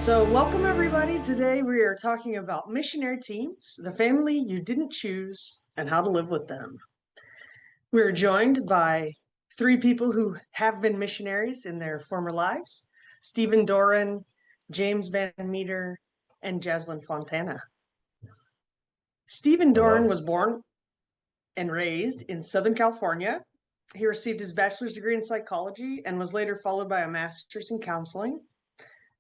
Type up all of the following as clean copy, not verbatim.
So, welcome everybody. Today we are talking about missionary teams, the family you didn't choose, and how to live with them. We're joined by three people who have been missionaries in their former lives: Stephen Doran, James Van Meter, and Jazlyn Fontana. Stephen Doran Hello. was born and raised in Southern California. He received his bachelor's degree in psychology and was later followed by a master's in counseling.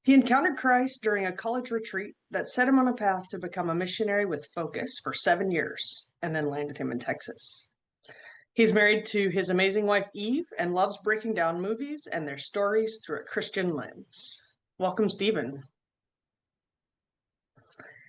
He encountered Christ during a college retreat that set him on a path to become a missionary with focus for 7 years and then landed him in Texas. He's married to his amazing wife, Eve, and loves breaking down movies and their stories through a Christian lens. Welcome, Stephen.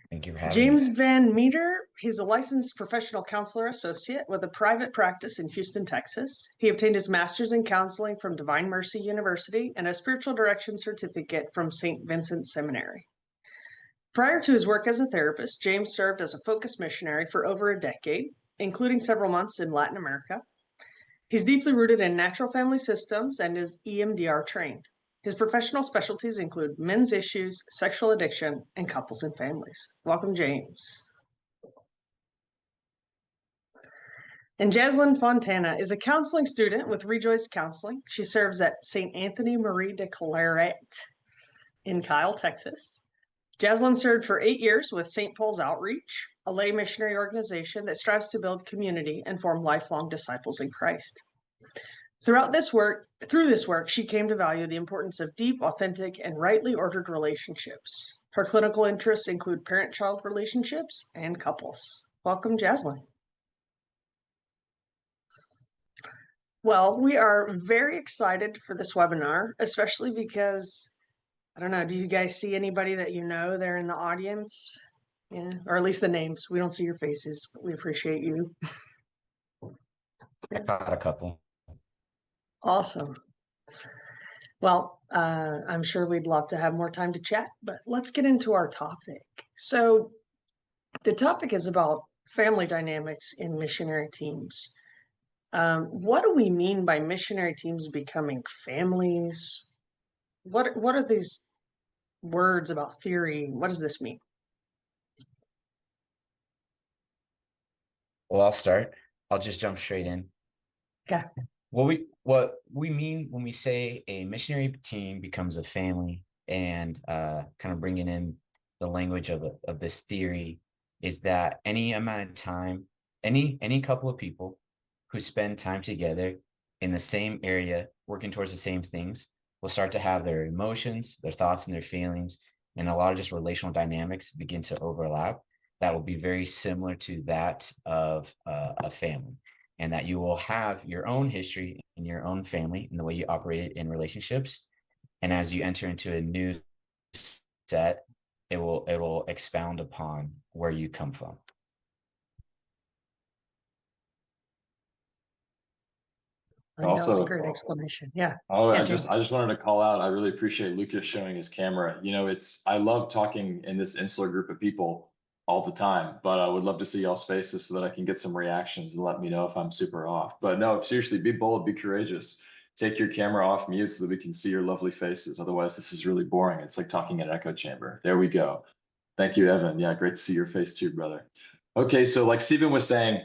Thank you for having me. James Van Meter, he's a licensed professional counselor associate with a private practice in Houston, Texas. He obtained his master's in counseling from Divine Mercy University and a spiritual direction certificate from St. Vincent Seminary. Prior to his work as a therapist, James served as a focus missionary for over a decade, including several months in Latin America. He's deeply rooted in natural family systems and is EMDR trained. His professional specialties include men's issues, sexual addiction, and couples and families. Welcome, James. And Jazlyn Fontana is a counseling student with Rejoice Counseling. She serves at St. Anthony Marie de Claret in Kyle, Texas. Jazlyn served for 8 years with St. Paul's Outreach, a lay missionary organization that strives to build community and form lifelong disciples in Christ. Through this work, she came to value the importance of deep, authentic, and rightly ordered relationships. Her clinical interests include parent-child relationships and couples. Welcome, Jazlyn. Well, we are very excited for this webinar, especially because, I don't know, do you guys see anybody that you know there in the audience? Yeah, or at least the names. We don't see your faces, but we appreciate you. I caught a couple. Awesome. Well, I'm sure we'd love to have more time to chat, but let's get into our topic. So, the topic is about family dynamics in missionary teams. What do we mean by missionary teams becoming families? What are these words about theory? What does this mean? Well, I'll start. I'll just jump straight in. Yeah. What we mean when we say a missionary team becomes a family, and kind of bringing in the language of this theory, is that any amount of time, any couple of people who spend time together in the same area, working towards the same things, will start to have their emotions, their thoughts, and their feelings, and a lot of just relational dynamics begin to overlap. That will be very similar to that of a family, and that you will have your own history in your own family and the way you operate in relationships. And as you enter into a new set, it will expound upon where you come from. I think that was a Also, great explanation. Yeah. I James. just wanted to call out. I really appreciate Lucas showing his camera. I love talking in this insular group of people all the time, but I would love to see y'all's faces so that I can get some reactions and let me know if I'm super off. But no, seriously, be bold, be courageous. Take your camera off mute so that we can see your lovely faces. Otherwise, this is really boring. It's like talking in an echo chamber. There we go. Thank you, Evan. Yeah, great to see your face too, brother. Okay, so like Stephen was saying,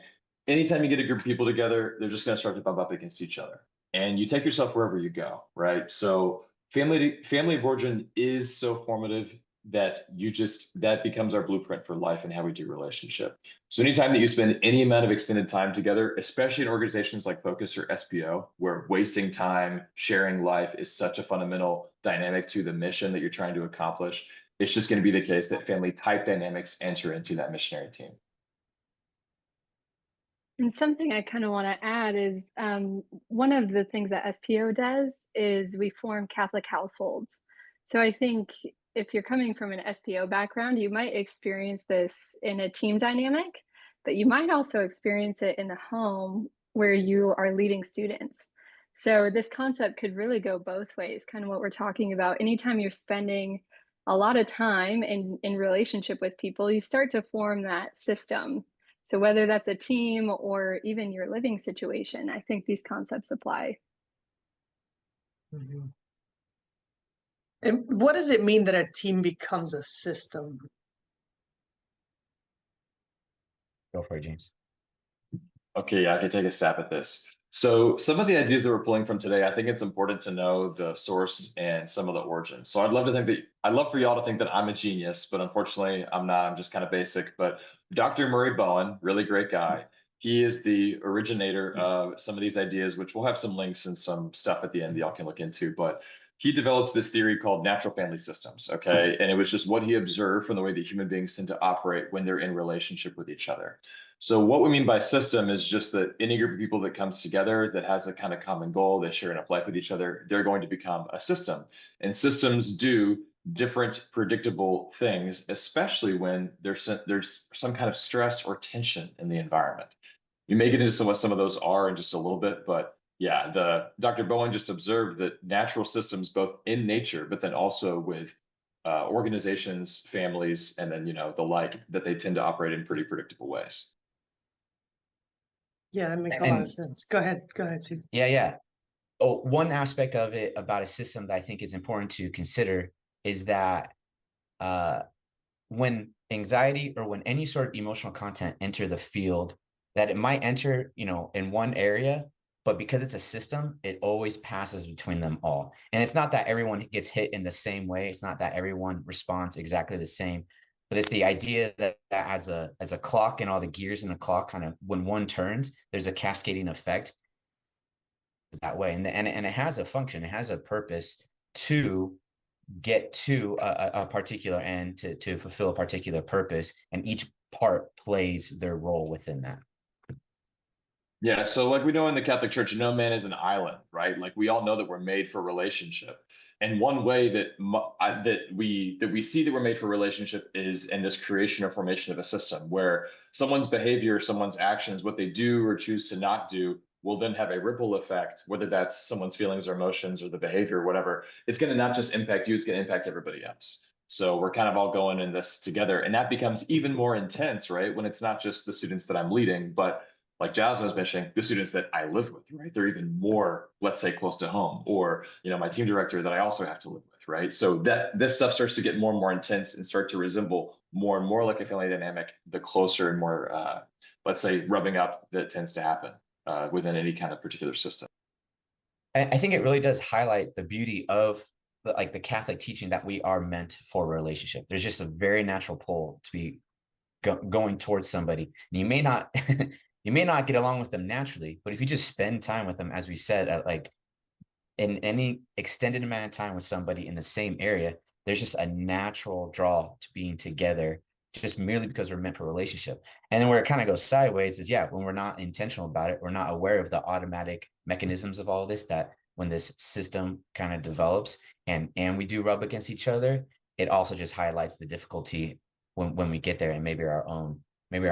anytime you get a group of people together, they're just going to start to bump up against each other. And you take yourself wherever you go, right? So family of origin is so formative that that becomes our blueprint for life and how we do relationship. So anytime that you spend any amount of extended time together, especially in organizations like Focus or SPO, where wasting time, sharing life is such a fundamental dynamic to the mission that you're trying to accomplish, it's just going to be the case that family type dynamics enter into that missionary team. And something I kind of want to add is one of the things that SPO does is we form Catholic households. So I think if you're coming from an SPO background, you might experience this in a team dynamic, but you might also experience it in the home where you are leading students. So this concept could really go both ways, kind of what we're talking about. Anytime you're spending a lot of time in relationship with people, you start to form that system. So whether that's a team or even your living situation, I think these concepts apply. Mm-hmm. And what does it mean that a team becomes a system? Go for it, James. Okay, yeah, I can take a stab at this. So some of the ideas that we're pulling from today, I think it's important to know the source and some of the origin. So I'd love for y'all to think that I'm a genius, but unfortunately I'm not. I'm just kind of basic. But Dr. Murray Bowen, really great guy. He is the originator of some of these ideas, which we'll have some links and some stuff at the end that y'all can look into. But he developed this theory called natural family systems. Okay. And it was just what he observed from the way that human beings tend to operate when they're in relationship with each other. So what we mean by system is just that any group of people that comes together that has a kind of common goal, they share enough life with each other, they're going to become a system. And systems do different predictable things, especially when there's some kind of stress or tension in the environment. You may get into what some of those are in just a little bit, but yeah, the Dr. Bowen just observed that natural systems, both in nature, but then also with organizations, families, and then the like, that they tend to operate in pretty predictable ways. Yeah, that makes a lot of sense. Go ahead, Steve. Yeah. Oh, one aspect of it about a system that I think is important to consider is that when anxiety or when any sort of emotional content enter the field, that it might enter, in one area, but because it's a system, it always passes between them all. And it's not that everyone gets hit in the same way. It's not that everyone responds exactly the same, but it's the idea that as a clock and all the gears in the clock, kind of when one turns, there's a cascading effect that way. And it has a function, it has a purpose to get to a particular end, to fulfill a particular purpose, and each part plays their role within that. Yeah, so like we know in the Catholic Church, no man is an island, right? Like we all know that we're made for relationship. And one way that we see that we're made for relationship is in this creation or formation of a system where someone's behavior, someone's actions, what they do or choose to not do will then have a ripple effect, whether that's someone's feelings or emotions or the behavior or whatever. It's going to not just impact you, it's going to impact everybody else. So we're kind of all going in this together. And that becomes even more intense, right? When it's not just the students that I'm leading, but like Jazlyn was mentioning, the students that I live with, right? They're even more, let's say, close to home, or my team director that I also have to live with, right? So that this stuff starts to get more and more intense and start to resemble more and more like a family dynamic, the closer and more, let's say, rubbing up that tends to happen within any kind of particular system. I think it really does highlight the beauty of the Catholic teaching that we are meant for a relationship. There's just a very natural pull to be going towards somebody. And you may not you may not get along with them naturally, but if you just spend time with them, as we said, in any extended amount of time with somebody in the same area, there's just a natural draw to being together, just merely because we're meant for a relationship. And then where it kind of goes sideways is, when we're not intentional about it, we're not aware of the automatic mechanisms of all this, that when this system kind of develops and we do rub against each other, it also just highlights the difficulty when we get there, and maybe our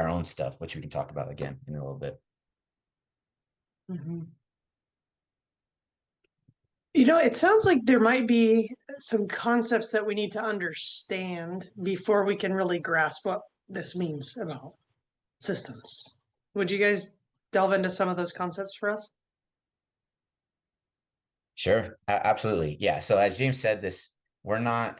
own stuff, which we can talk about again in a little bit. Mm-hmm. It sounds like there might be some concepts that we need to understand before we can really grasp what this means about systems. Would you guys delve into some of those concepts for us? Sure, absolutely. Yeah. So as James said, we're not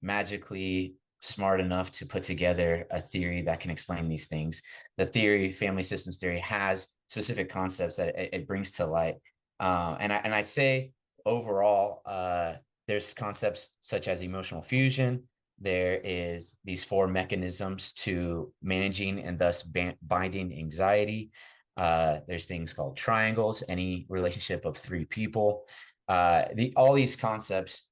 magically smart enough to put together a theory that can explain these things. The theory, family systems theory, has specific concepts that it brings to light. And I'd say overall, there's concepts such as emotional fusion. There is these 4 mechanisms to managing and thus binding anxiety. There's things called triangles, any relationship of 3 people. All these concepts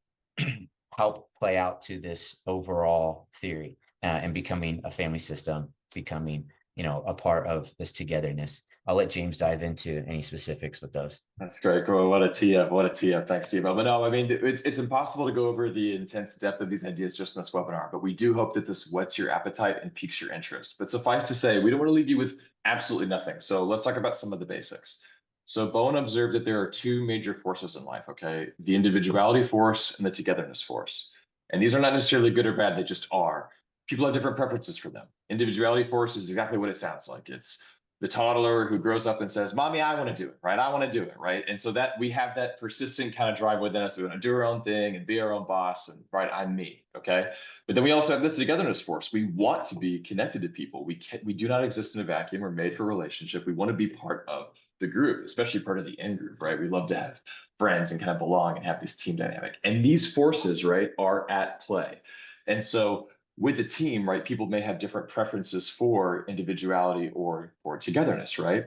help play out to this overall theory and becoming a family system, becoming a part of this togetherness. I'll let James dive into any specifics with those. That's great. Cool. What a tee up. What a tee up. Thanks, Steve. But no, I mean, it's impossible to go over the intense depth of these ideas just in this webinar, but we do hope that this whets your appetite and piques your interest. But suffice to say, we don't want to leave you with absolutely nothing. So let's talk about some of the basics. So Bowen observed that there are 2 major forces in life, okay? The individuality force and the togetherness force. And these are not necessarily good or bad, they just are. People have different preferences for them. Individuality force is exactly what it sounds like. It's the toddler who grows up and says, Mommy, I want to do it, right? I want to do it, right? And so that we have that persistent kind of drive within us. We want to do our own thing and be our own boss, and right, I'm me, okay? But then we also have this togetherness force. We want to be connected to people. We do not exist in a vacuum. We're made for relationship. We want to be part of the group, especially part of the in group, right? We love to have friends and kind of belong and have this team dynamic. And these forces, right, are at play. And so with a team, right, people may have different preferences for individuality or togetherness, right?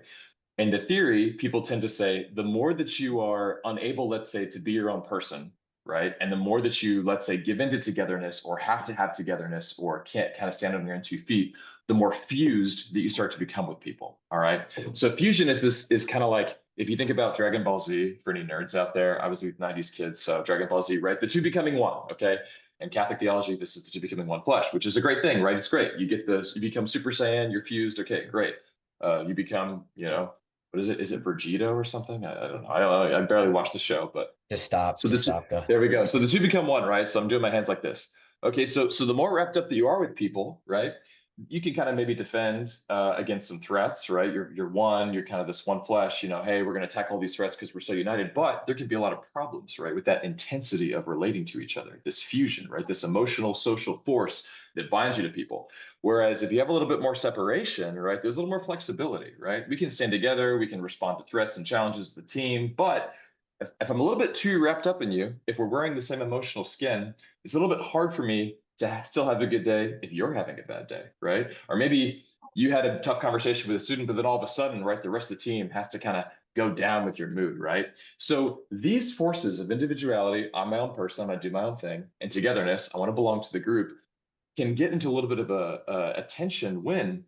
And the theory, people tend to say the more that you are unable, let's say, to be your own person, right? And the more that you, let's say, give into togetherness or have to have togetherness or can't kind of stand on your own 2 feet, the more fused that you start to become with people. All right. So fusion is kind of like, if you think about Dragon Ball Z, for any nerds out there, I was a 90s kid, so Dragon Ball Z, right? The two becoming one, okay? And Catholic theology, this is the two becoming one flesh, which is a great thing, right? It's great. You get this, you become Super Saiyan, you're fused, okay, great. You become, what is it? Is it Vegeta or something? I don't know. I don't know. I barely watched the show, but Just stop. so Just stop though. there we go. So the two become one, right? So I'm doing my hands like this. Okay, so the more wrapped up that you are with people, right? You can kind of maybe defend against some threats, right? You're one, you're kind of this one flesh, hey, we're going to tackle these threats because we're so united. But there can be a lot of problems, right? With that intensity of relating to each other, this fusion, right? This emotional social force that binds you to people. Whereas if you have a little bit more separation, right, there's a little more flexibility, right? We can stand together, we can respond to threats and challenges as a team, but if I'm a little bit too wrapped up in you, if we're wearing the same emotional skin, it's a little bit hard for me to still have a good day if you're having a bad day, right? Or maybe you had a tough conversation with a student, but then all of a sudden, right, the rest of the team has to kind of go down with your mood, right? So these forces of individuality, I'm my own person, I'm gonna do my own thing, and togetherness, I want to belong to the group, can get into a little bit of a tension when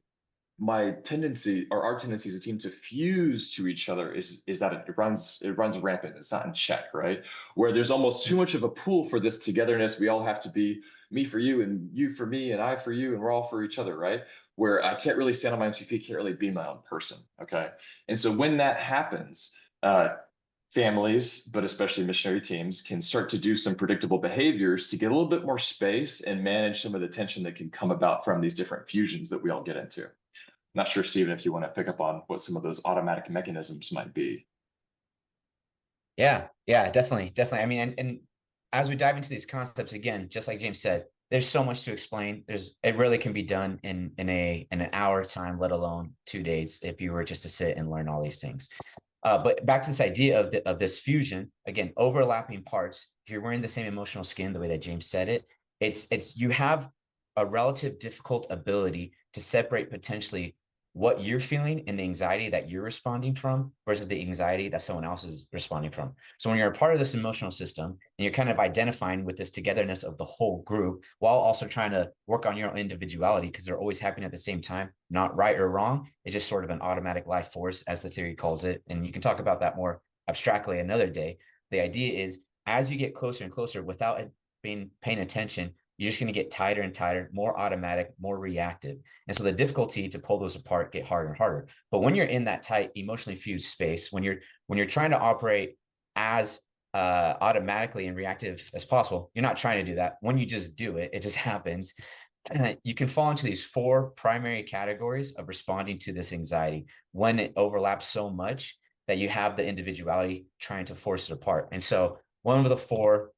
my tendency or our tendency as a team to fuse to each other is that it runs rampant. It's not in check, right? Where there's almost too much of a pool for this togetherness. We all have to be me for you and you for me and I for you, and we're all for each other, right? Where I can't really stand on my own 2 feet, can't really be my own person. Okay. And so when that happens, families, but especially missionary teams, can start to do some predictable behaviors to get a little bit more space and manage some of the tension that can come about from these different fusions that we all get into. Not sure, Stephen, if you want to pick up on what some of those automatic mechanisms might be. Yeah, definitely. I mean, and as we dive into these concepts again, just like James said, there's so much to explain. It really can be done in an hour time, let alone 2 days, if you were just to sit and learn all these things. But back to this idea of this fusion, again, overlapping parts. If you're wearing the same emotional skin, the way that James said it, it's you have a relative difficult ability to separate potentially what you're feeling and the anxiety that you're responding from versus the anxiety that someone else is responding from. So when you're a part of this emotional system and you're kind of identifying with this togetherness of the whole group while also trying to work on your own individuality, because they're always happening at the same time, not right or wrong, it's just sort of an automatic life force, as the theory calls it. And you can talk about that more abstractly another day. The idea is as you get closer and closer without it being paying attention, you're just going to get tighter and tighter, more automatic, more reactive. And so the difficulty to pull those apart get harder and harder. But when you're in that tight, emotionally fused space, when you're trying to operate as automatically and reactive as possible, you're not trying to do that. When you just do it, it just happens. You can fall into these 4 primary categories of responding to this anxiety when it overlaps so much that you have the individuality trying to force it apart. And so one of the 4,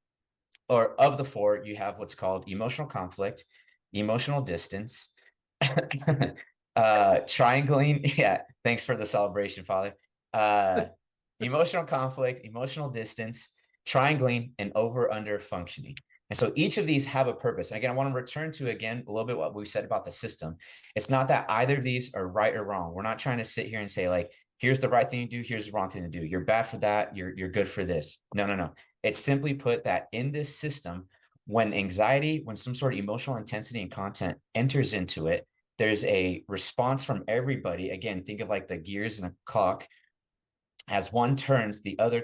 or of the 4, you have what's called emotional conflict, emotional distance, triangling. Yeah, thanks for the celebration, Father. Emotional conflict, emotional distance, triangling, and over/under functioning. And so each of these have a purpose. And again, I want to return to again a little bit what we said about the system. It's not that either of these are right or wrong. We're not trying to sit here and say like, here's the right thing to do, here's the wrong thing to do. You're bad for that. You're good for this. No. It's simply put that in this system, when anxiety, when some sort of emotional intensity and content enters into it, there's a response from everybody. Again, think of like the gears in a clock. As one turns, the other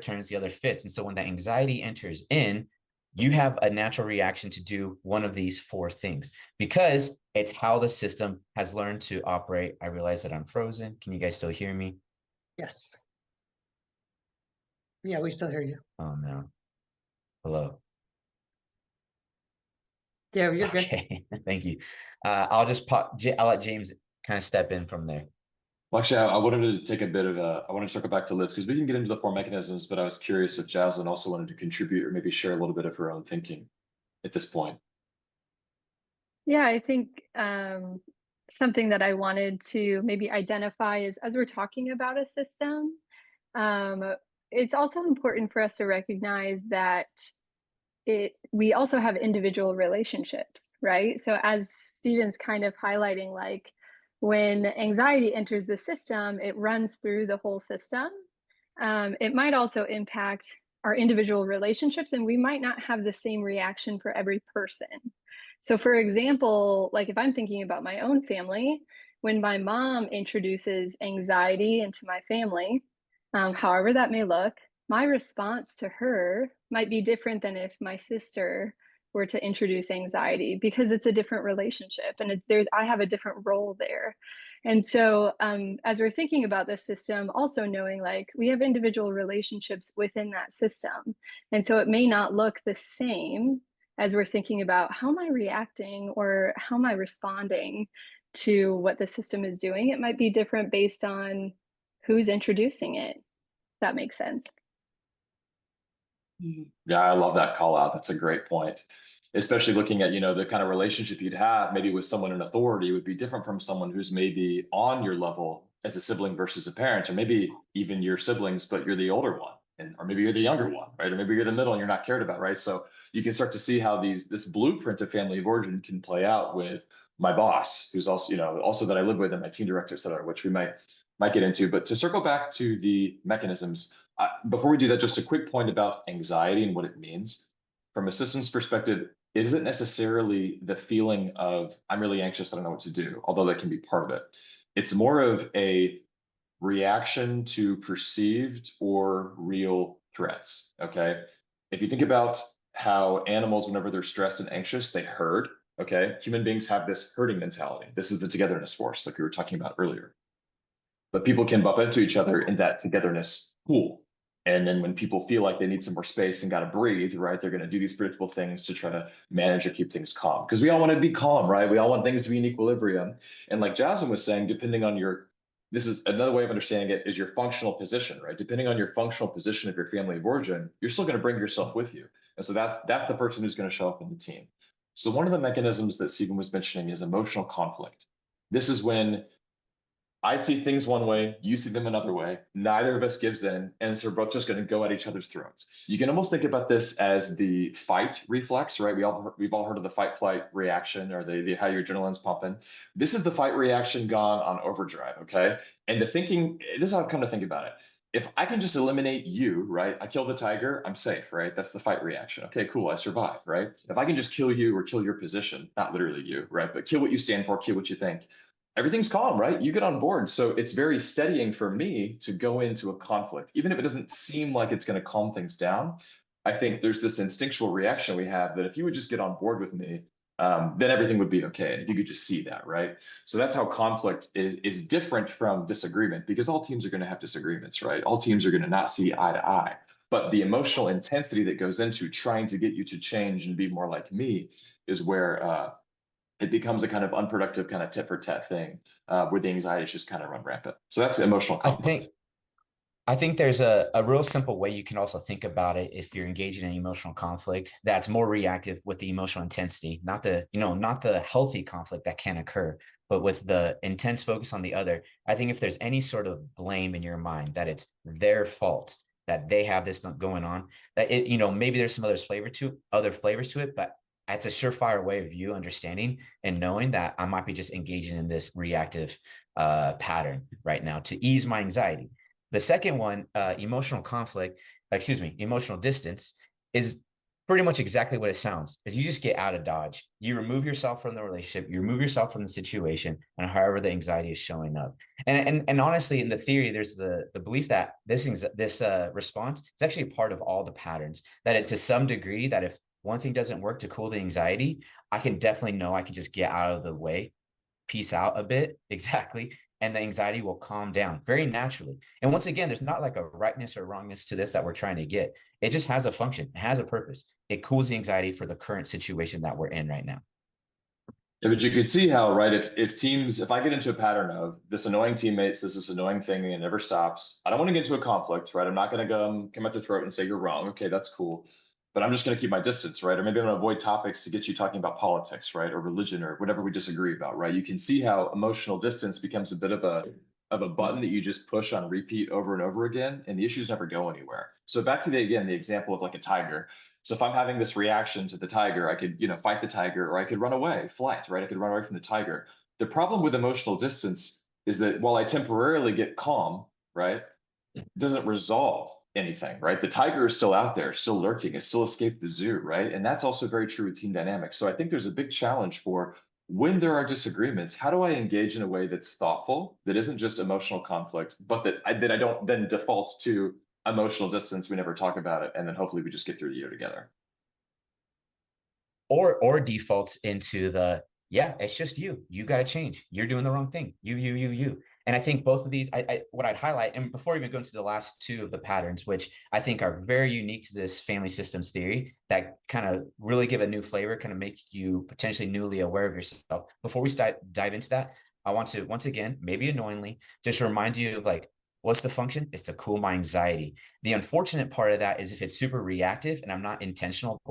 fits. And so when that anxiety enters in, you have a natural reaction to do one of these 4 things because it's how the system has learned to operate. I realize that I'm frozen. Can you guys still hear me? Yes. Yeah, we still hear you. Oh, no. Hello. Yeah, you're good. Okay, thank you. I'll let James kind of step in from there. Well, actually, I wanted to take a bit of I want to circle back to Liz because we can get into the 4 mechanisms, but I was curious if Jazlyn also wanted to contribute or maybe share a little bit of her own thinking at this point. Yeah, I think something that I wanted to maybe identify is as we're talking about a system, um, it's also important for us to recognize that we also have individual relationships, right? So as Stephen's kind of highlighting, like when anxiety enters the system, it runs through the whole system. It might also impact our individual relationships, and we might not have the same reaction for every person. So, for example, like if I'm thinking about my own family, when my mom introduces anxiety into my family, however that may look, my response to her might be different than if my sister were to introduce anxiety because it's a different relationship and I have a different role there. And so, as we're thinking about this system, also knowing like we have individual relationships within that system. And so it may not look the same as we're thinking about how am I reacting or how am I responding to what the system is doing. It might be different based on who's introducing it. That makes sense. Yeah, I love that call out. That's a great point. Especially looking at, the kind of relationship you'd have maybe with someone in authority would be different from someone who's maybe on your level as a sibling versus a parent, or maybe even your siblings, but you're the older one, or maybe you're the younger one, right? Or maybe you're the middle and you're not cared about, right? So you can start to see how this blueprint of family of origin can play out with my boss, who's also, also that I live with, and my team director, et cetera, which we might get into. But to circle back to the mechanisms, before we do that, just a quick point about anxiety and what it means. From a systems perspective, it isn't necessarily the feeling of, I'm really anxious, I don't know what to do, although that can be part of it. It's more of a reaction to perceived or real threats, okay? If you think about how animals, whenever they're stressed and anxious, they herd, okay? Human beings have this herding mentality. This is the togetherness force, like we were talking about earlier. But people can bump into each other in that togetherness pool. And then when people feel like they need some more space and got to breathe, right, they're going to do these predictable things to try to manage or keep things calm. Because we all want to be calm, right? We all want things to be in equilibrium. And like Jazlyn was saying, depending on this is another way of understanding it is your functional position, right? Depending on your functional position of your family of origin, you're still going to bring yourself with you. And so that's the person who's going to show up in the team. So one of the mechanisms that Stephen was mentioning is emotional conflict. This is when I see things one way, you see them another way. Neither of us gives in, and so we're both just going to go at each other's throats. You can almost think about this as the fight reflex, right? We've all heard of the fight flight reaction, or the how your adrenaline's pumping. This is the fight reaction gone on overdrive, okay? And this is how I've come to think about it. If I can just eliminate you, right? I kill the tiger, I'm safe, right? That's the fight reaction. Okay, cool, I survive, right? If I can just kill you or kill your position, not literally you, right? But kill what you stand for, kill what you think, everything's calm, right? You get on board. So it's very steadying for me to go into a conflict, even if it doesn't seem like it's going to calm things down. I think there's this instinctual reaction we have that if you would just get on board with me, then everything would be okay. And if you could just see that, right? So that's how conflict is different from disagreement, because all teams are going to have disagreements, right? All teams are going to not see eye to eye. But the emotional intensity that goes into trying to get you to change and be more like me is where it becomes a kind of unproductive kind of tit for tat thing where the anxieties just kind of run rampant. So that's emotional conflict. I think there's a real simple way you can also think about it if you're engaging in emotional conflict that's more reactive with the emotional intensity, not the healthy conflict that can occur, but with the intense focus on the other. I think if there's any sort of blame in your mind that it's their fault that they have this going on, that maybe there's some other flavors to it, but it's a surefire way of you understanding and knowing that I might be just engaging in this reactive pattern right now to ease my anxiety. The second one, emotional distance, is pretty much exactly what it sounds. Is you just get out of Dodge. You remove yourself from the relationship, you remove yourself from the situation, and however the anxiety is showing up. And honestly, in the theory, there's the belief that this response is actually a part of all the patterns. That it to some degree, that if one thing doesn't work to cool the anxiety, I can definitely know I can just get out of the way, peace out a bit, exactly, and the anxiety will calm down very naturally. And once again, there's not like a rightness or wrongness to this that we're trying to get. It just has a function, it has a purpose. It cools the anxiety for the current situation that we're in right now. Yeah, but you could see how, right, if I get into a pattern of this annoying teammate says this annoying thing and it never stops, I don't want to get into a conflict, right? I'm not going to go come at the throat and say you're wrong. Okay, that's cool. But I'm just going to keep my distance, right? Or maybe I'm going to avoid topics to get you talking about politics, right? Or religion or whatever we disagree about, right? You can see how emotional distance becomes a bit of a button that you just push on repeat over and over again, and the issues never go anywhere. So back to the example of like a tiger. So if I'm having this reaction to the tiger, I could, fight the tiger, or I could run away, flight, right? I could run away from the tiger. The problem with emotional distance is that while I temporarily get calm, right, it doesn't resolve anything, right? The tiger is still out there, still lurking, it still escaped the zoo, right? And that's also very true with team dynamics. So I think there's a big challenge for when there are disagreements, how do I engage in a way that's thoughtful, that isn't just emotional conflict, but that I don't then default to emotional distance, we never talk about it, and then hopefully we just get through the year together. Or defaults into the, yeah, it's just you got to change, you're doing the wrong thing, you. And I think both of these, what I'd highlight, and before we even go into the last two of the patterns, which I think are very unique to this family systems theory, that kind of really give a new flavor, kind of make you potentially newly aware of yourself. Before we dive into that, I want to, once again, maybe annoyingly, just remind you of like, what's the function? It's to cool my anxiety. The unfortunate part of that is if it's super reactive and I'm not intentional,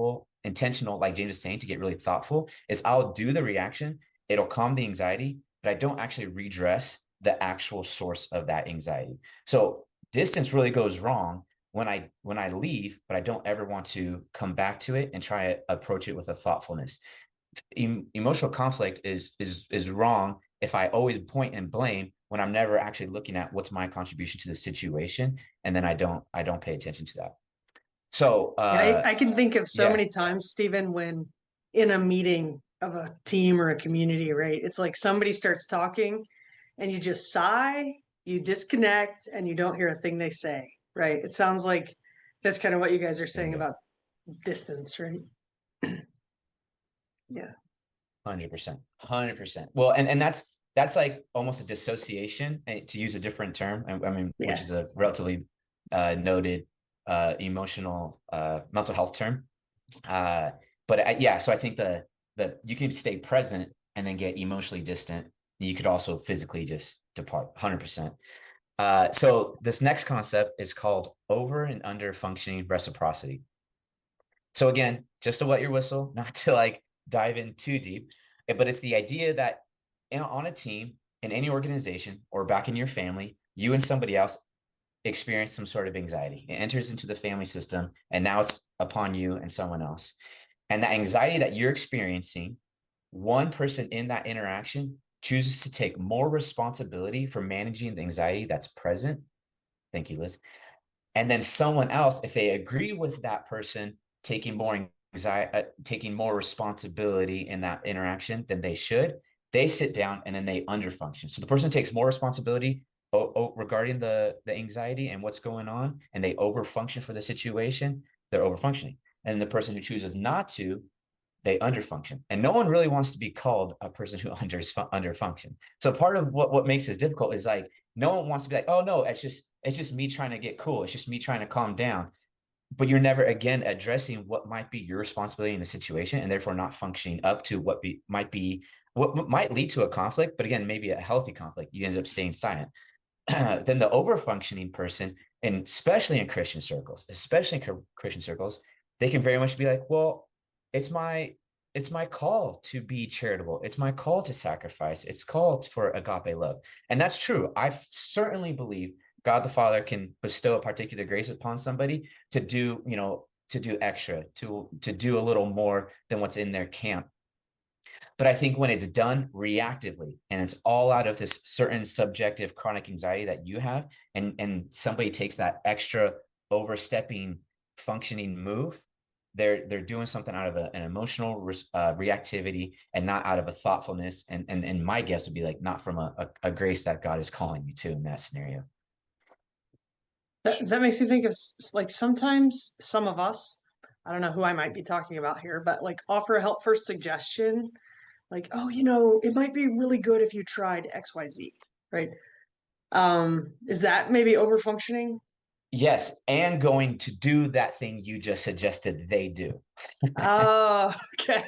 like James is saying, to get really thoughtful, is I'll do the reaction, it'll calm the anxiety, but I don't actually redress the actual source of that anxiety. So distance really goes wrong when I leave, but I don't ever want to come back to it and try to approach it with a thoughtfulness. Emotional conflict is wrong if I always point and blame when I'm never actually looking at what's my contribution to the situation, and then I don't pay attention to that. So I can think of so many times, Stephen, when in a meeting of a team or a community, right? It's like somebody starts talking and you just sigh, you disconnect, and you don't hear a thing they say, right? It sounds like that's kind of what you guys are saying about distance, right? Yeah. 100%. Well, and that's like almost a dissociation, to use a different term. I mean, which is a relatively noted emotional mental health term. But yeah, so I think that you can stay present and then get emotionally distant. You could also physically just depart. 100%. So this next concept is called over and under functioning reciprocity. So again, just to wet your whistle, not to like dive in too deep, but it's the idea that on a team, in any organization, or back in your family, you and somebody else experience some sort of anxiety. It enters into the family system, and now it's upon you and someone else. And that anxiety that you're experiencing, one person in that interaction chooses to take more responsibility for managing the anxiety that's present. Thank you, Liz. And then someone else, if they agree with that person taking more anxiety, taking more responsibility in that interaction than they should, they sit down and then they underfunction. So the person takes more responsibility regarding the anxiety and what's going on, and they overfunction for the situation, they're overfunctioning. And the person who chooses not to, they underfunction. And no one really wants to be called a person who underfunction. So part of what makes this difficult is like, no one wants to be like, oh no, it's just me trying to get cool. It's just me trying to calm down. But you're never again addressing what might be your responsibility in the situation, and therefore not functioning up to what might lead to a conflict, but again, maybe a healthy conflict. You end up staying silent. Then the overfunctioning person, and especially in Christian circles, they can very much be like, well, it's my call to be charitable. It's my call to sacrifice. It's called for agape love. And that's true. I certainly believe God the Father can bestow a particular grace upon somebody to do, to do extra, to do a little more than what's in their camp. But I think when it's done reactively and it's all out of this certain subjective chronic anxiety that you have, and somebody takes that extra overstepping functioning move, they're doing something out of an emotional reactivity and not out of a thoughtfulness. And my guess would be like, not from a grace that God is calling you to in that scenario. That makes me think of like sometimes some of us, I don't know who I might be talking about here, but like offer a help first suggestion, like, oh, it might be really good if you tried XYZ, right? Is that maybe overfunctioning? Yes, and going to do that thing you just suggested they do. Oh, okay.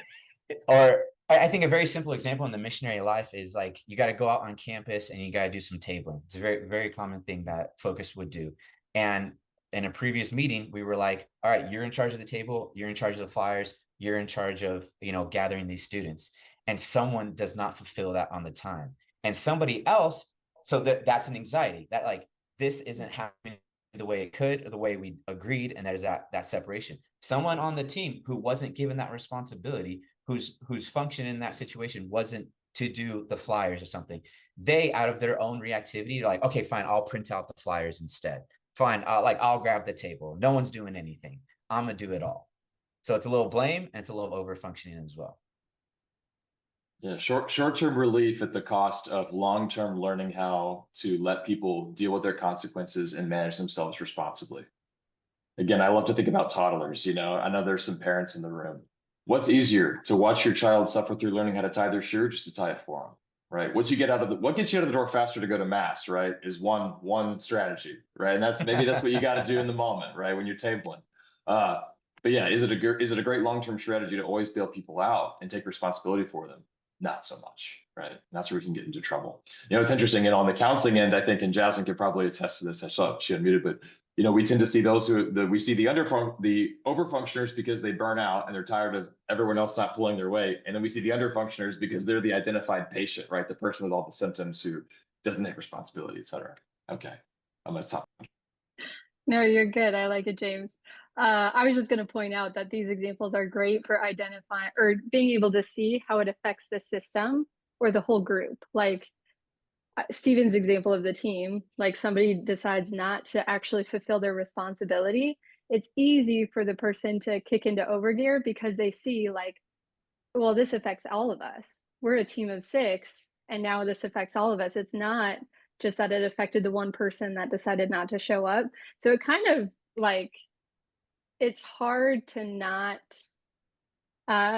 I think a very simple example in the missionary life is like you got to go out on campus and you got to do some tabling. It's a very, very common thing that Focus would do. And in a previous meeting, we were like, all right, you're in charge of the table, you're in charge of the flyers, you're in charge of, gathering these students. And someone does not fulfill that on the time. And somebody else, so that's an anxiety that like this isn't happening the way it could or the way we agreed, and that is that separation. Someone on the team who wasn't given that responsibility, whose function in that situation wasn't to do the flyers or something, they out of their own reactivity are like, okay, fine, I'll print out the flyers instead. Fine, I'll grab the table. No one's doing anything. I'm gonna do it all. So it's a little blame and it's a little over functioning as well. Yeah, short-term relief at the cost of long-term learning how to let people deal with their consequences and manage themselves responsibly. Again, I love to think about toddlers. I know there's some parents in the room. What's easier, to watch your child suffer through learning how to tie their shoe, or just to tie it for them, right? What gets you out of the door faster to go to mass, right? Is one strategy, right? And that's what you got to do in the moment, right? When you're tabling. But yeah, is it a great long-term strategy to always bail people out and take responsibility for them? Not so much, right? And that's where we can get into trouble. It's interesting, and on the counseling end, I think, and Jazlyn could probably attest to this. I saw she unmuted, but we tend to see those we see the overfunctioners because they burn out and they're tired of everyone else not pulling their weight. And then we see the underfunctioners because they're the identified patient, right? The person with all the symptoms who doesn't take responsibility, et cetera. Okay, I'm gonna stop. No, you're good. I like it, James. I was just going to point out that these examples are great for identifying or being able to see how it affects the system or the whole group. Like Stephen's example of the team, like somebody decides not to actually fulfill their responsibility. It's easy for the person to kick into overgear because they see like, well, this affects all of us. We're a team of 6, and now this affects all of us. It's not just that it affected the one person that decided not to show up. So it kind of like, it's hard to not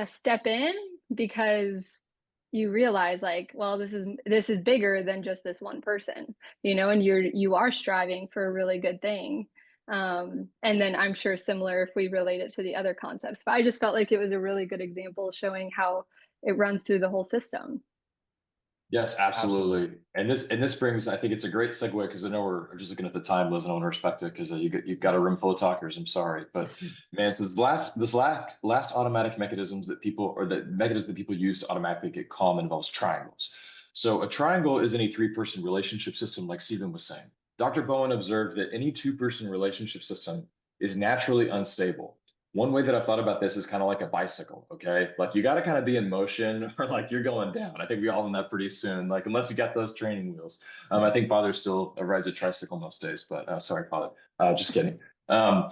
step in because you realize like, well, this is bigger than just this one person, and you are striving for a really good thing. And then I'm sure similar if we relate it to the other concepts, but I just felt like it was a really good example showing how it runs through the whole system. Yes, absolutely. And this brings, I think it's a great segue because I know we're just looking at the time, Liz, and I want to respect it because you've got a room full of talkers. I'm sorry, but man, so this last automatic mechanisms that people use to automatically get calm involves triangles. So a triangle is any 3-person relationship system, like Stephen was saying. Dr. Bowen observed that any 2-person relationship system is naturally unstable. One way that I've thought about this is kind of like a bicycle, okay? Like you got to kind of be in motion or like you're going down. I think we all know that pretty soon, like unless you got those training wheels. I think Father still rides a tricycle most days, but sorry, Father, just kidding. No,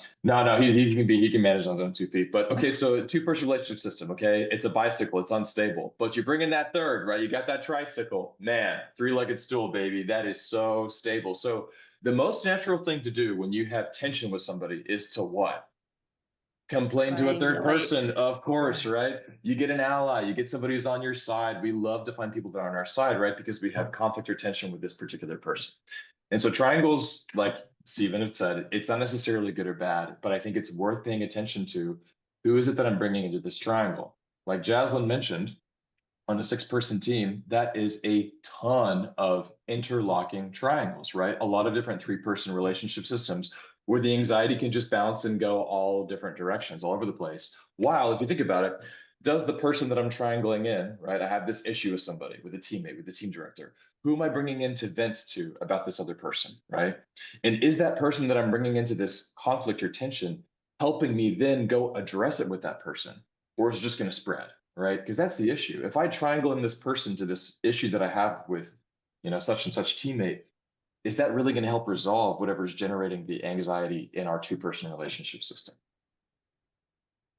he can manage on his own 2 feet. But okay, so a 2-person relationship system, okay? It's a bicycle, it's unstable, but you bring in that third, right? You got that tricycle, man, 3-legged stool, baby. That is so stable. So the most natural thing to do when you have tension with somebody is to what? Complain to a third person, of course, right? You get an ally, you get somebody who's on your side. We love to find people that are on our side, right? Because we have conflict or tension with this particular person. And so triangles, like Stephen had said, it's not necessarily good or bad, but I think it's worth paying attention to who is it that I'm bringing into this triangle. Like Jazlyn mentioned, on a 6-person team, that is a ton of interlocking triangles, right? A lot of different 3-person relationship systems where the anxiety can just bounce and go all different directions, all over the place. While if you think about it, does the person that I'm triangling in, right? I have this issue with somebody, with a teammate, with the team director. Who am I bringing in to vent to about this other person, right? And is that person that I'm bringing into this conflict or tension helping me then go address it with that person? Or is it just going to spread? Right? Because that's the issue. If I triangle in this person to this issue that I have with, such and such teammate, is that really going to help resolve whatever's generating the anxiety in our 2-person relationship system?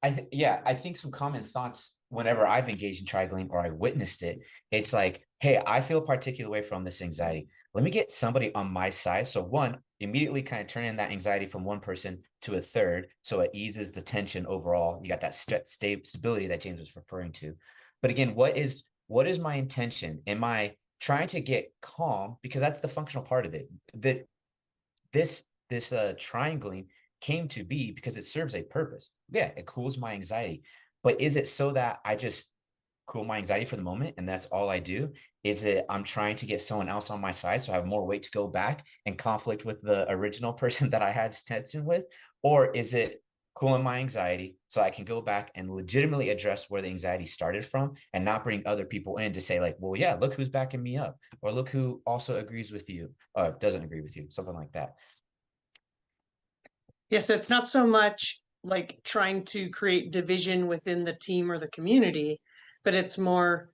I think some common thoughts whenever I've engaged in triangling or I witnessed it, it's like, hey, I feel a particular way from this anxiety. Let me get somebody on my side. So one, immediately kind of turning that anxiety from one person to a third. So it eases the tension overall. You got that stability that James was referring to. But again, what is my intention? Am I trying to get calm? Because that's the functional part of it. That this triangling came to be because it serves a purpose. Yeah, it cools my anxiety. But is it so that I just cool my anxiety for the moment and that's all I do? Is it I'm trying to get someone else on my side so I have more weight to go back and conflict with the original person that I had tension with? Or is it cooling my anxiety so I can go back and legitimately address where the anxiety started from and not bring other people in to say like, well, yeah, look who's backing me up, or look who also agrees with you, or doesn't agree with you, something like that. Yeah, so it's not so much like trying to create division within the team or the community, but it's more,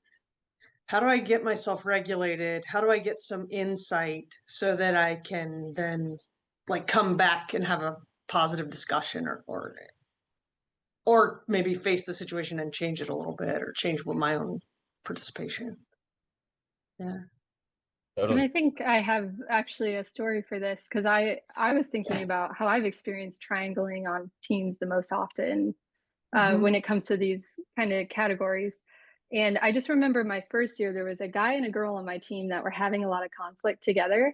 how do I get myself regulated? How do I get some insight so that I can then like come back and have a positive discussion, or maybe face the situation and change it a little bit, or change what my own participation. Yeah. And I Totally. think I have actually a story for this because I was thinking about how I've experienced triangling on teams the most often when it comes to these kind of categories. And I just remember my first year, there was a guy and a girl on my team that were having a lot of conflict together.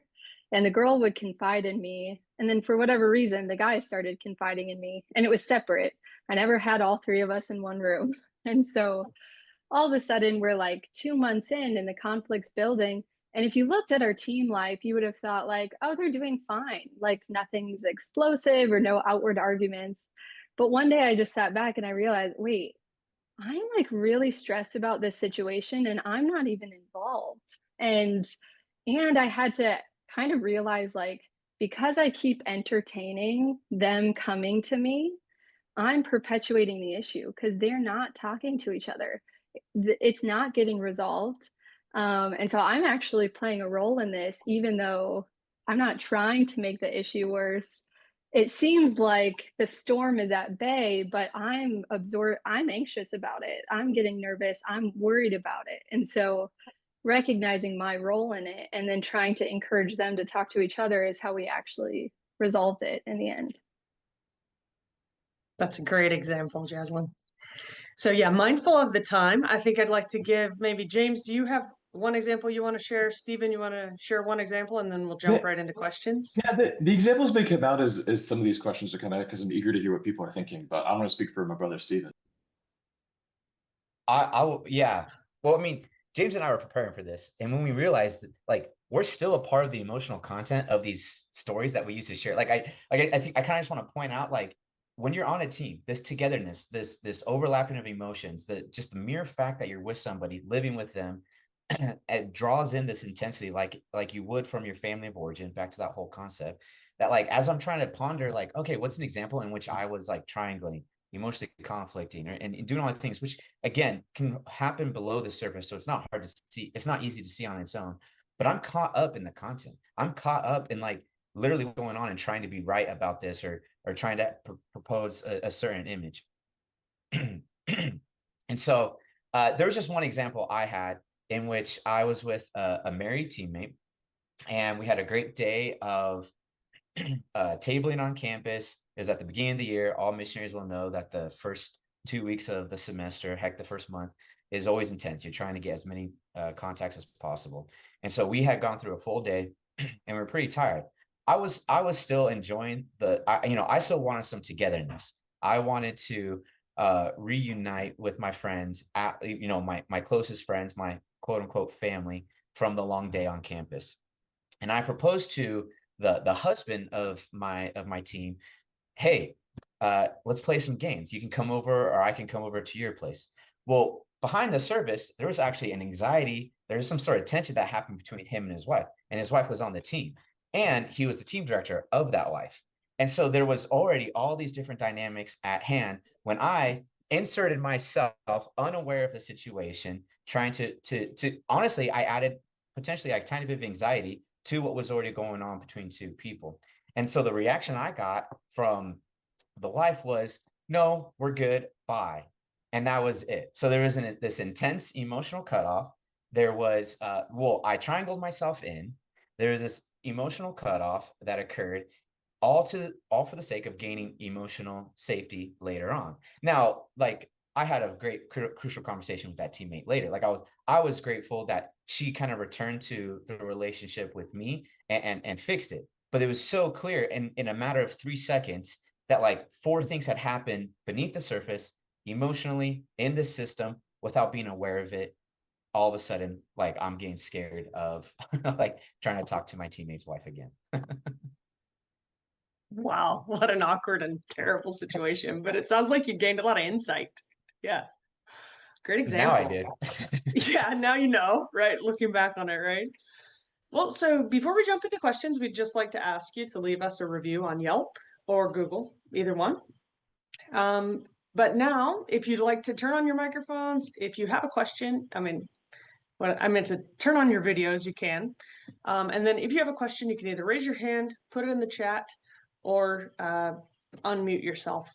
And the girl would confide in me. And then for whatever reason, the guy started confiding in me, and it was separate. I never had all three of us in one room. And so all of a sudden, we're like 2 months in and the conflict's building. And if you looked at our team life, you would have thought like, oh, they're doing fine. Like nothing's explosive or no outward arguments. But one day I just sat back and I realized, wait, I'm like really stressed about this situation and I'm not even involved. And I had to kind of realize like because I keep entertaining them coming to me, I'm perpetuating the issue because they're not talking to each other. It's not getting resolved. And so I'm actually playing a role in this, even though I'm not trying to make the issue worse. It seems like the storm is at bay, but I'm anxious about it. I'm getting nervous. I'm worried about it. And so recognizing my role in it and then trying to encourage them to talk to each other is how we actually resolved it in the end. That's a great example, Jazlyn. So yeah, mindful of the time, I think I'd like to give maybe James, do you have one example you want to share? Stephen, you want to share one example and then we'll jump Yeah, right into questions? yeah. The examples may come out as some of these questions are coming out because I'm eager to hear what people are thinking. But I want to speak for my brother Stephen. Yeah. Well, I mean, James and I were preparing for this, and when we realized that, like, we're still a part of the emotional content of these stories that we used to share. I think I kind of just want to point out, like, when you're on a team, this togetherness, this overlapping of emotions, just the mere fact that you're with somebody, living with them, it draws in this intensity, like you would from your family of origin. Back to that whole concept. That, like, as I'm trying to ponder, like, okay, what's an example in which I was like triangling, emotionally conflicting, and doing all the things, which again can happen below the surface. So it's not hard to see. It's not easy to see on its own. But I'm caught up in the content. I'm caught up in like literally what's going on and trying to be right about this, or trying to propose a certain image. And so there was just one example I had in which I was with a married teammate, and we had a great day of tabling on campus. It was at the beginning of the year. All missionaries will know that the first 2 weeks of the semester, heck, the first month, is always intense. You're trying to get as many contacts as possible. And so we had gone through a full day and we were pretty tired. I was still enjoying I still wanted some togetherness. I wanted to reunite with my friends, my closest friends, my quote unquote family from the long day on campus. And I proposed to the husband of my team, hey, let's play some games. You can come over, or I can come over to your place. Well, behind the surface, there was actually an anxiety. There was some sort of tension that happened between him and his wife was on the team, and he was the team director of that wife. And so there was already all these different dynamics at hand when I inserted myself, unaware of the situation, trying to honestly, I added potentially a tiny bit of anxiety to what was already going on between two people. And so the reaction I got from the wife was, no, we're good, bye. And that was it. So there was this intense emotional cutoff. There was, I triangled myself in. There was this emotional cutoff that occurred, all for the sake of gaining emotional safety later on. Now, like, I had a great crucial conversation with that teammate later. Like, I was grateful that she kind of returned to the relationship with me and fixed it. But it was so clear in a matter of 3 seconds that like 4 things had happened beneath the surface, emotionally, in the system, without being aware of it, all of a sudden, like I'm getting scared of like trying to talk to my teammate's wife again. Wow, what an awkward and terrible situation. But it sounds like you gained a lot of insight. Yeah, great Now I example. did. Yeah, now you know, right? Looking back on it, right? Well, so before we jump into questions, we'd just like to ask you to leave us a review on Yelp or Google, either one. But now, if you'd like to turn on your microphones, if you have a question, I mean, what I meant to turn on your videos, you can. And then if you have a question, you can either raise your hand, put it in the chat, or unmute yourself.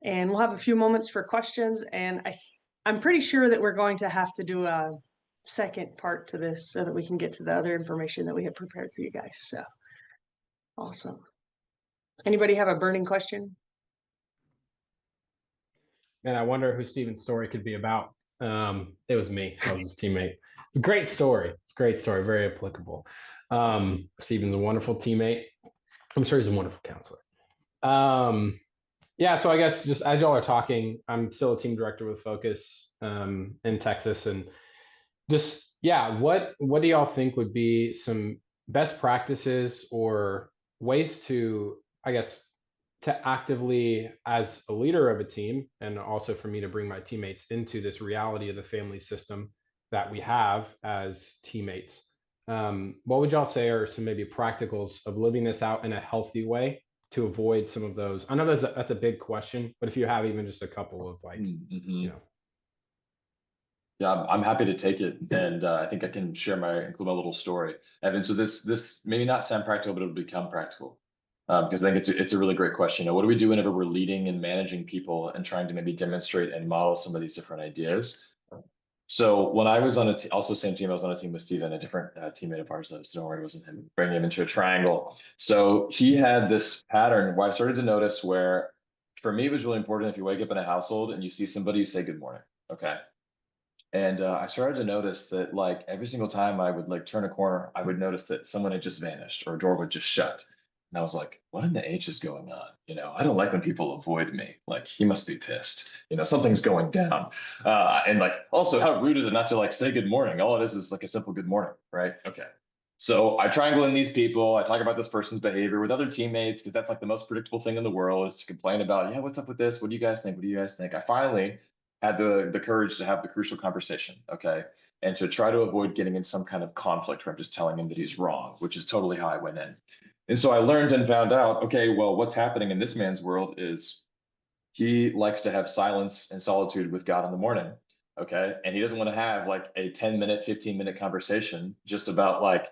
And we'll have a few moments for questions. And I'm pretty sure that we're going to have to do a second part to this so that we can get to the other information that we had prepared for you guys. So awesome. Anybody have a burning question? And I wonder who Steven's story could be about. It was me. I was his teammate. It's a great story. It's a great story. Very applicable. Steven's a wonderful teammate. I'm sure he's a wonderful counselor. Yeah, so I guess just as y'all are talking, I'm still a team director with Focus in Texas. And just, yeah, what do y'all think would be some best practices or ways to, I guess, to actively, as a leader of a team, and also for me to bring my teammates into this reality of the family system that we have as teammates. What would y'all say are some maybe practicals of living this out in a healthy way to avoid some of those? I know that's a big question, but if you have even just a couple of like, you know. Yeah, I'm happy to take it, and I think I can include my little story, Evan. So this maybe not sound practical, but it'll become practical, because I think it's a really great question. You know, what do we do whenever we're leading and managing people and trying to maybe demonstrate and model some of these different ideas? So when I was on also same team, I was on a team with Steven, a different teammate of ours, so don't worry, it wasn't him, bringing him into a triangle. So he had this pattern where I started to notice where, for me, it was really important if you wake up in a household and you see somebody, you say good morning, okay? And I started to notice that like every single time I would like turn a corner, I would notice that someone had just vanished or a door would just shut. And I was like, what in the H is going on? You know, I don't like when people avoid me. Like, he must be pissed. You know, something's going down. And like, also, how rude is it not to like say good morning? All it is like a simple good morning, right? Okay. So I triangle in these people. I talk about this person's behavior with other teammates because that's like the most predictable thing in the world is to complain about, yeah, what's up with this? What do you guys think? What do you guys think? I finally had the courage to have the crucial conversation, okay? And to try to avoid getting in some kind of conflict where I'm just telling him that he's wrong, which is totally how I went in. And so I learned and found out, okay, well, what's happening in this man's world is he likes to have silence and solitude with God in the morning, okay? And he doesn't want to have like a 10-minute, 15-minute conversation just about like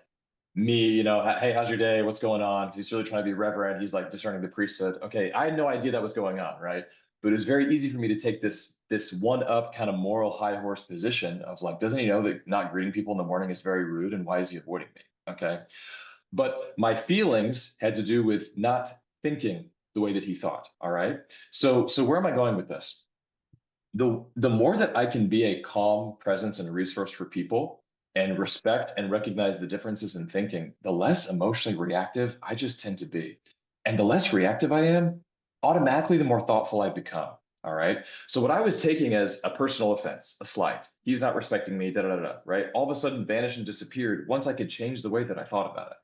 me, you know, hey, how's your day? What's going on? Because he's really trying to be reverent. He's like discerning the priesthood. Okay, I had no idea that was going on, right? But it was very easy for me to take this one up kind of moral high horse position of like, doesn't he know that not greeting people in the morning is very rude, and why is he avoiding me? Okay. But my feelings had to do with not thinking the way that he thought. All right. So where am I going with this? The more that I can be a calm presence and resource for people and respect and recognize the differences in thinking, the less emotionally reactive I just tend to be. And the less reactive I am, automatically the more thoughtful I become. All right. So what I was taking as a personal offense, a slight, he's not respecting me, right? All of a sudden vanished and disappeared once I could change the way that I thought about it.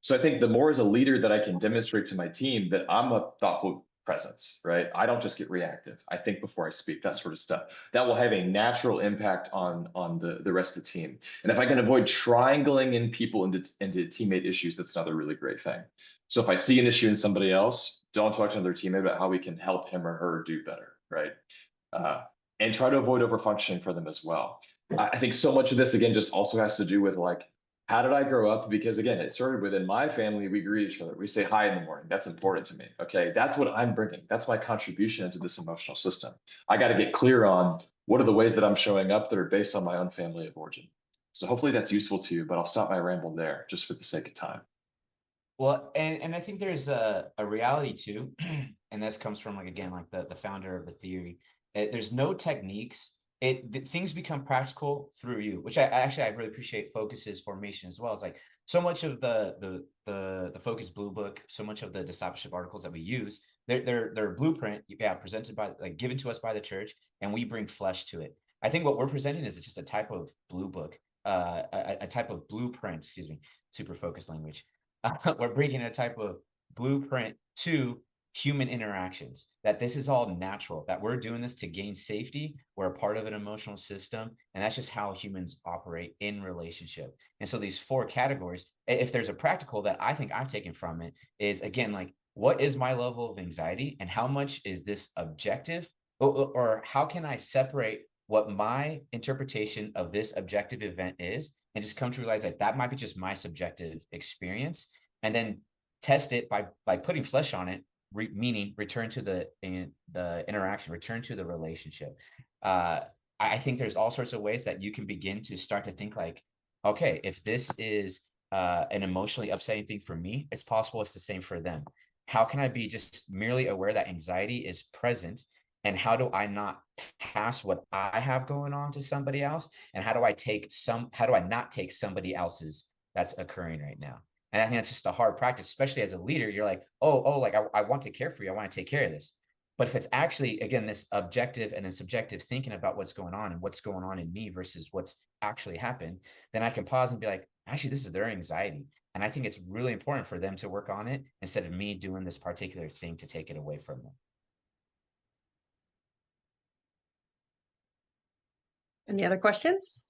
So I think the more as a leader that I can demonstrate to my team that I'm a thoughtful presence, right? I don't just get reactive. I think before I speak, that sort of stuff. That will have a natural impact on the rest of the team. And if I can avoid triangling in people into teammate issues, that's another really great thing. So if I see an issue in somebody else, don't talk to another teammate about how we can help him or her do better, right? And try to avoid overfunctioning for them as well. I think so much of this, again, just also has to do with like, how did I grow up? Because again, it started within my family. We greet each other. We say hi in the morning. That's important to me. Okay. That's what I'm bringing. That's my contribution into this emotional system. I got to get clear on what are the ways that I'm showing up that are based on my own family of origin. So hopefully that's useful to you, but I'll stop my ramble there just for the sake of time. Well, and I think there's a reality too, and this comes from like, again, like the founder of the theory. There's no techniques. Things become practical through you, which I really appreciate Focus's formation as well. It's like so much of the Focus Blue Book, so much of the discipleship articles that we use, they're blueprint, presented by, like, given to us by the church, and we bring flesh to it. I think what we're presenting is just a type of blue book, a type of blueprint, excuse me, super focused language. We're bringing a type of blueprint to human interactions, that this is all natural, that we're doing this to gain safety. We're a part of an emotional system, and that's just how humans operate in relationship. And so these 4 categories, if there's a practical that I think I've taken from it, is again, like, what is my level of anxiety and how much is this objective, or how can I separate what my interpretation of this objective event is and just come to realize that that might be just my subjective experience, and then test it by putting flesh on it, meaning return to the interaction, return to the relationship. I think there's all sorts of ways that you can begin to start to think like, okay, if this is an emotionally upsetting thing for me, it's possible it's the same for them. How can I be just merely aware that anxiety is present, and how do I not pass what I have going on to somebody else? And how do I not take somebody else's that's occurring right now? And I think that's just a hard practice, especially as a leader. You're like, like I want to care for you. I want to take care of this. But if it's actually, again, this objective and then subjective thinking about what's going on and what's going on in me versus what's actually happened, then I can pause and be like, actually, this is their anxiety. And I think it's really important for them to work on it instead of me doing this particular thing to take it away from them. Any other questions?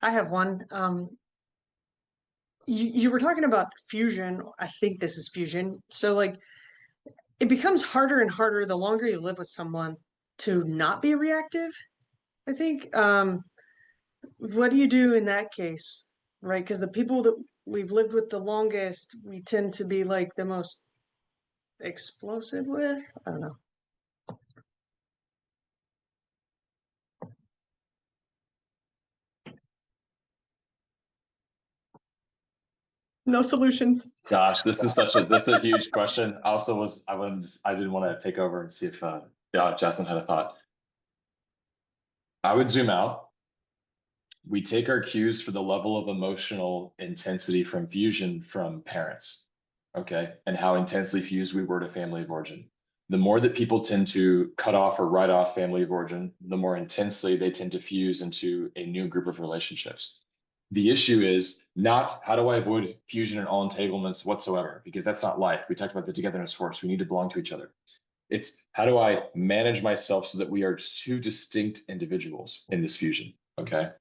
I have one. You were talking about fusion. I think this is fusion. So like, it becomes harder and harder the longer you live with someone to not be reactive, I think. What do you do in that case? Right? Because the people that we've lived with the longest, we tend to be like the most explosive with. I don't know. No solutions. Gosh, this is a huge question. I didn't want to take over and see if Jazlyn had a thought. I would zoom out. We take our cues for the level of emotional intensity from fusion from parents, okay, and how intensely fused we were to family of origin. The more that people tend to cut off or write off family of origin, the more intensely they tend to fuse into a new group of relationships. The issue is not how do I avoid fusion and all entanglements whatsoever, because that's not life. We talked about the togetherness force. We need to belong to each other. It's how do I manage myself so that we are 2 distinct individuals in this fusion, okay?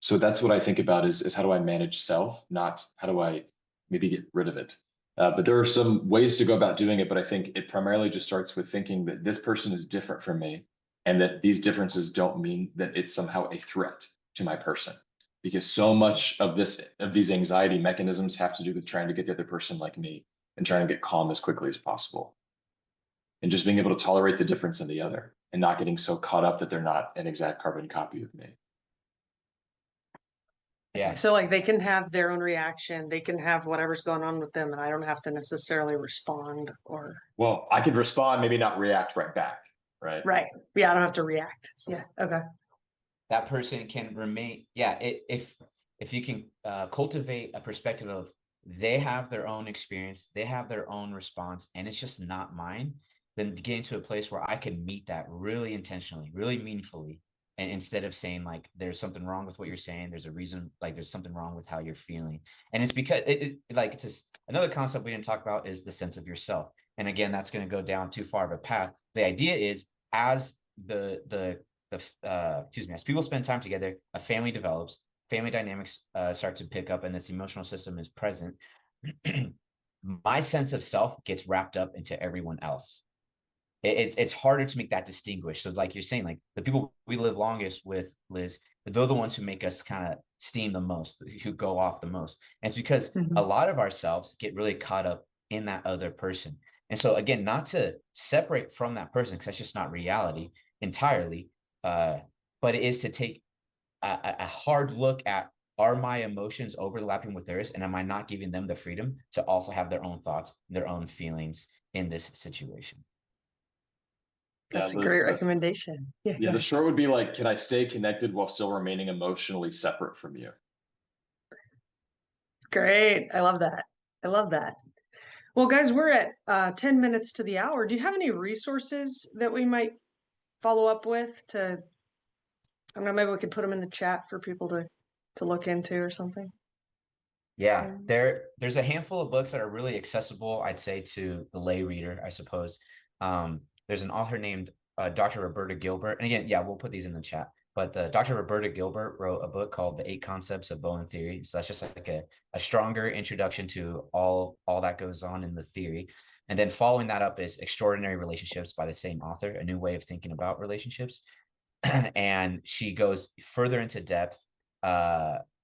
So that's what I think about is how do I manage self, not how do I maybe get rid of it. But there are some ways to go about doing it, but I think it primarily just starts with thinking that this person is different from me and that these differences don't mean that it's somehow a threat to my person. Because so much of these anxiety mechanisms have to do with trying to get the other person like me and trying to get calm as quickly as possible. And just being able to tolerate the difference in the other and not getting so caught up that they're not an exact carbon copy of me. Yeah. So like they can have their own reaction, they can have whatever's going on with them, and I don't have to necessarily respond or. Well, I could respond, maybe not react right back, right? Right. Yeah, I don't have to react. Yeah. Okay. That person can remain, if you can cultivate a perspective of they have their own experience, they have their own response, and it's just not mine, then to get into a place where I can meet that really intentionally, really meaningfully, and instead of saying like there's something wrong with what you're saying, there's a reason, like there's something wrong with how you're feeling. And it's because it's just another concept we didn't talk about is the sense of yourself. And again, that's going to go down too far of a path. The idea is as as people spend time together, a family develops, family dynamics start to pick up, and this emotional system is present. My sense of self gets wrapped up into everyone else. It's harder to make that distinguish. So like you're saying, like the people we live longest with, Liz, they're the ones who make us kind of steam the most, who go off the most. And it's because a lot of ourselves get really caught up in that other person. And so again, not to separate from that person, because that's just not reality entirely, but it is to take a hard look at, are my emotions overlapping with theirs, and am I not giving them the freedom to also have their own thoughts, their own feelings in this situation? That's a great recommendation. Yeah, the short would be like, can I stay connected while still remaining emotionally separate from you? Great. I love that. I love that. Well, guys, we're at 10 minutes to the hour. Do you have any resources that we might follow up with to, I don't know, maybe we could put them in the chat for people to look into or something? Yeah, there's a handful of books that are really accessible, I'd say, to the lay reader, I suppose. There's an author named Dr. Roberta Gilbert. And again, yeah, we'll put these in the chat. But Dr. Roberta Gilbert wrote a book called The 8 Concepts of Bowen Theory. So that's just like a stronger introduction to all that goes on in the theory. And then following that up is Extraordinary Relationships by the same author, A New Way of Thinking About Relationships. And she goes further into depth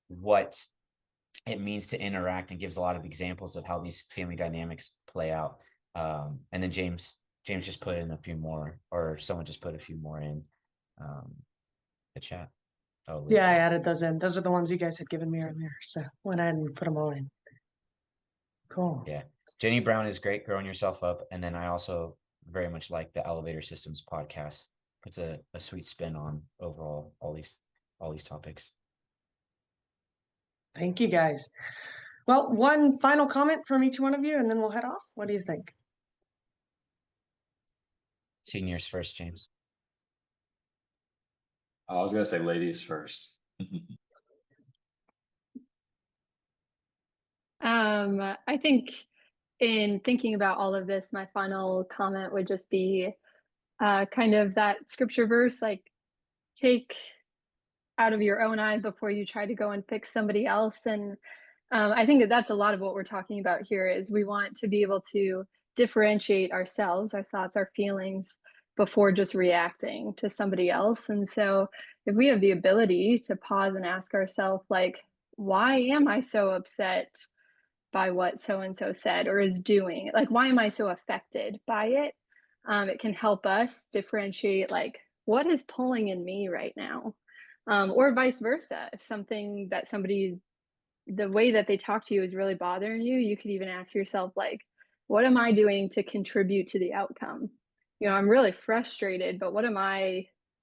what it means to interact, and gives a lot of examples of how these family dynamics play out. And then James just put in a few more, or someone just put a few more in the chat. Oh, Lisa. Yeah, I added those in. Those are the ones you guys had given me earlier. So went ahead and put them all in. Cool. Yeah. Jenny Brown is great, Growing Yourself Up. And then I also very much like the Elevator Systems podcast. Puts a sweet spin on overall all these topics. Thank you, guys. Well, one final comment from each one of you, and then we'll head off. What do you think? Seniors first, James. I was going to say ladies first. I think in thinking about all of this, my final comment would just be kind of that scripture verse, like, take out of your own eye before you try to go and fix somebody else. And I think that that's a lot of what we're talking about here, is we want to be able to differentiate ourselves, our thoughts, our feelings, before just reacting to somebody else. And so if we have the ability to pause and ask ourselves, like, why am I so upset by what so-and-so said or is doing? Like, why am I so affected by it? It can help us differentiate, like, what is pulling in me right now? Or vice versa. If something that somebody, the way that they talk to you is really bothering you, you could even ask yourself, like, what am I doing to contribute to the outcome? You know, I'm really frustrated, but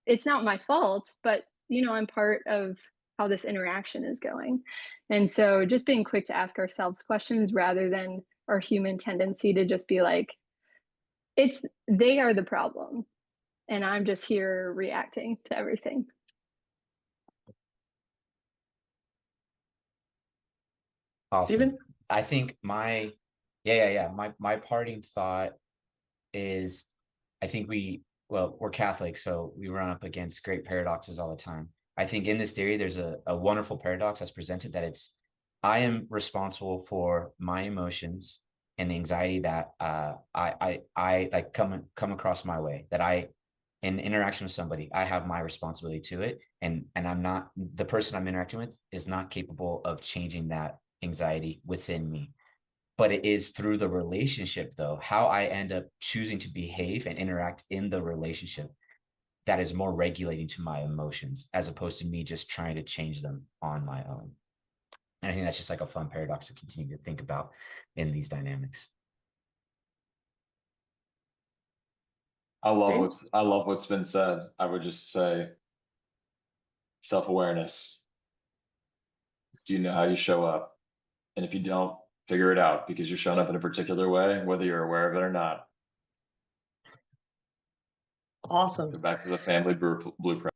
it's not my fault, but, I'm part of how this interaction is going. And so just being quick to ask ourselves questions rather than our human tendency to just be like, they are the problem and I'm just here reacting to everything. Awesome. Steven? I think my parting thought is, I think we're Catholic, so we run up against great paradoxes all the time. I think in this theory, there's a wonderful paradox that's presented, that I am responsible for my emotions and the anxiety that I like come across my way, that in interaction with somebody, I have my responsibility to it. And I'm not, the person I'm interacting with is not capable of changing that anxiety within me. But it is through the relationship, though, how I end up choosing to behave and interact in the relationship, that is more regulating to my emotions, as opposed to me just trying to change them on my own. And I think that's just like a fun paradox to continue to think about in these dynamics. I love what's been said. I would just say self-awareness. Do you know how you show up? And if you don't, figure it out, because you're showing up in a particular way, whether you're aware of it or not. Awesome. Go back to the family blueprint.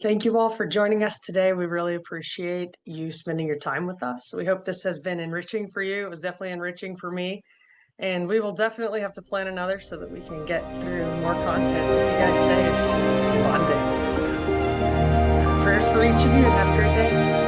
Thank you all for joining us today. We really appreciate you spending your time with us. We hope this has been enriching for you. It was definitely enriching for me. And we will definitely have to plan another so that we can get through more content. Like you guys say, it's just abundant. So, prayers for each of you, and have a great day.